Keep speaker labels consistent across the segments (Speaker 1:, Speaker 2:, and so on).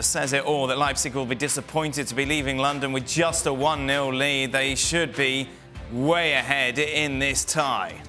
Speaker 1: Says it all that Leipzig will be disappointed to be leaving London with just a 1-0 lead. They should be way ahead in this tie.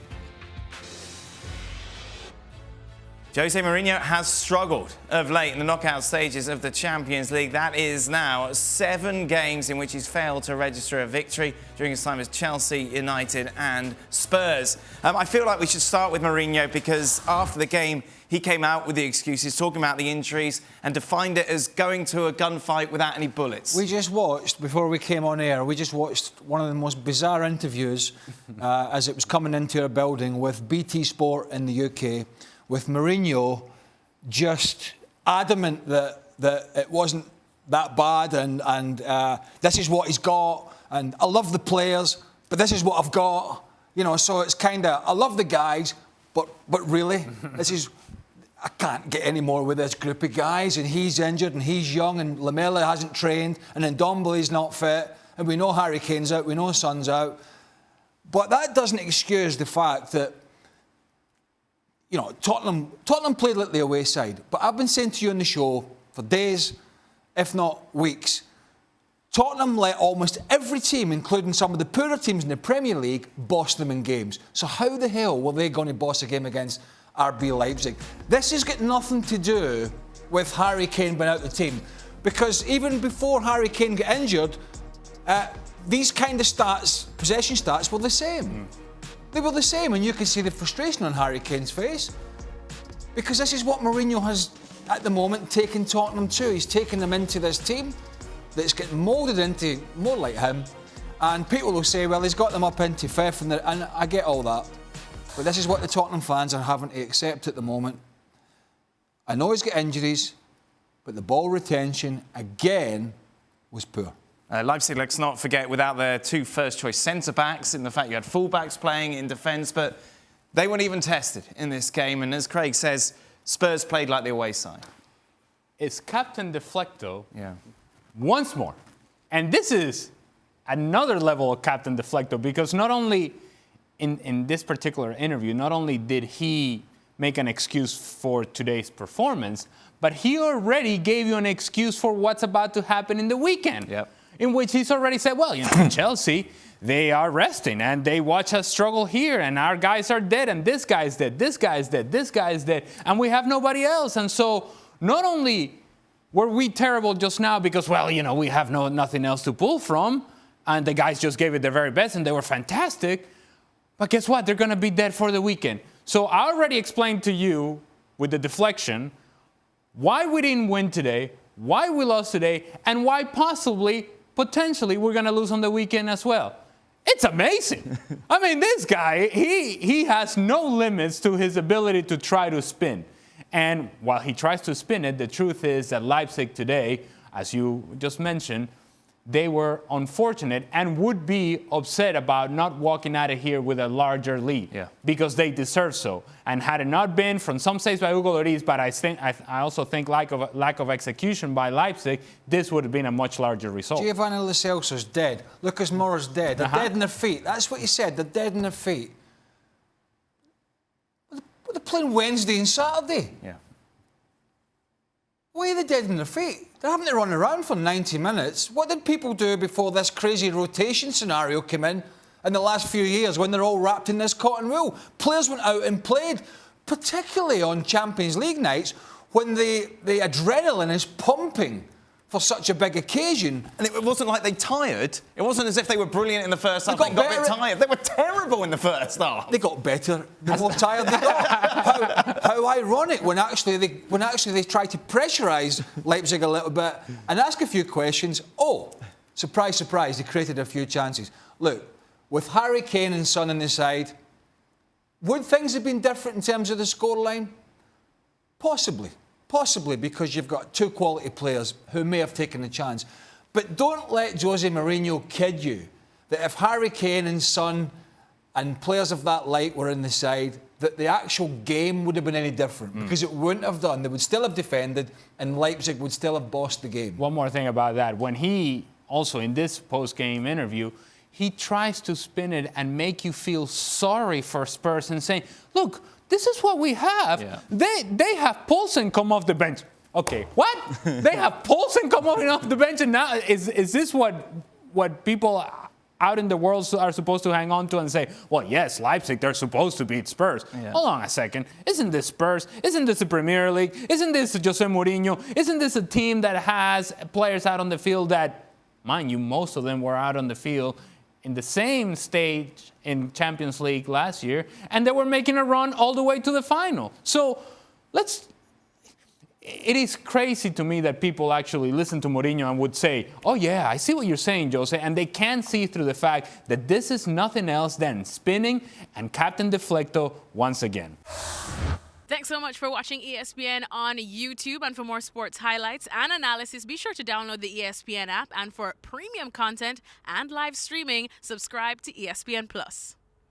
Speaker 1: Jose Mourinho has struggled of late in the knockout stages of the Champions League. That is now 7 games in which he's failed to register a victory during his time as Chelsea, United and Spurs. I feel like we should start with Mourinho because after the game he came out with the excuses, talking about the injuries and defined it as going to a gunfight without any bullets.
Speaker 2: We just watched, before we came on air, we just watched one of the most bizarre interviews as it was coming into our building with BT Sport in the UK, with Mourinho just adamant that it wasn't that bad and this is what he's got and I love the players, but this is what I've got. You know, so it's kind of, I love the guys, but really, this is, I can't get any more with this group of guys and he's injured and he's young and Lamela hasn't trained and then Ndombele's not fit and we know Harry Kane's out, we know Son's out. But that doesn't excuse the fact that, you know, Tottenham played like the away side. But I've been saying to you on the show for days, if not weeks, Tottenham let almost every team, including some of the poorer teams in the Premier League, boss them in games. So how the hell were they going to boss a game against RB Leipzig? This has got nothing to do with Harry Kane being out of the team. Because even before Harry Kane got injured, these kind of stats, possession stats, were the same. They were the same, and you can see the frustration on Harry Kane's face. Because this is what Mourinho has, at the moment, taken Tottenham to. He's taken them into this team that's getting moulded into more like him. And people will say, well, he's got them up into fifth, and I get all that. But this is what the Tottenham fans are having to accept at the moment. I know he's got injuries, but the ball retention, again, was poor.
Speaker 1: Leipzig, let's not forget, without their 2 first-choice centre-backs, in the fact you had full-backs playing in defence, but they weren't even tested in this game. And as Craig says, Spurs played like the away side.
Speaker 3: It's Captain Deflecto once more. And this is another level of Captain Deflecto because not only in this particular interview, not only did he make an excuse for today's performance, but he already gave you an excuse for what's about to happen in the weekend.
Speaker 1: Yep.
Speaker 3: In which he's already said, well, you know, Chelsea, they are resting and they watch us struggle here and our guys are dead and this guy's dead, this guy's dead, this guy's dead, and we have nobody else. And so not only were we terrible just now because, well, you know, we have nothing else to pull from and the guys just gave it their very best and they were fantastic, but guess what? They're going to be dead for the weekend. So I already explained to you with the deflection why we didn't win today, why we lost today, and why potentially we're going to lose on the weekend as well. It's amazing. I mean, this guy, he has no limits to his ability to try to spin. And while he tries to spin it, the truth is that Leipzig today, as you just mentioned, they were unfortunate and would be upset about not walking out of here with a larger lead because they deserve so. And had it not been from some saves by Hugo Lloris, but I also think lack of execution by Leipzig, this would have been a much larger result.
Speaker 2: Giovanni Lo Celso's dead. Lucas Moura's dead. They're dead in their feet. That's what he said. They're dead in their feet. But they're playing Wednesday and Saturday.
Speaker 1: Yeah.
Speaker 2: Why are they dead in their feet? They're having to run around for 90 minutes. What did people do before this crazy rotation scenario came in the last few years when they're all wrapped in this cotton wool? Players went out and played, particularly on Champions League nights when the adrenaline is pumping for such a big occasion.
Speaker 1: And it wasn't like they tired. It wasn't as if they were brilliant in the first half and got a bit tired. They were terrible in the first half.
Speaker 2: They got better the more tired they got. How ironic when actually they tried to pressurise Leipzig a little bit and ask a few questions. Oh, surprise, surprise, they created a few chances. Look, with Harry Kane and Son on the side, would things have been different in terms of the scoreline? Possibly. Possibly because you've got 2 quality players who may have taken a chance. But don't let Jose Mourinho kid you that if Harry Kane and Son and players of that light were in the side, that the actual game would have been any different. Because it wouldn't have done. They would still have defended and Leipzig would still have bossed the game.
Speaker 3: One more thing about that. When he, also in this post-game interview, he tries to spin it and make you feel sorry for Spurs and saying, look, this is what we have. Yeah. They have Poulsen come off the bench. Okay, what? They have Poulsen coming off the bench, and now is this what people out in the world are supposed to hang on to and say, well, yes, Leipzig, they're supposed to beat Spurs. Yeah. Hold on a second. Isn't this Spurs? Isn't this the Premier League? Isn't this Jose Mourinho? Isn't this a team that has players out on the field that, mind you, most of them were out on the field in the same stage in Champions League last year, and they were making a run all the way to the final. So it is crazy to me that people actually listen to Mourinho and would say, oh yeah, I see what you're saying, Jose, and they can't see through the fact that this is nothing else than spinning and Captain Deflecto once again.
Speaker 4: Thanks so much for watching ESPN on YouTube, and for more sports highlights and analysis, be sure to download the ESPN app, and for premium content and live streaming, subscribe to ESPN+.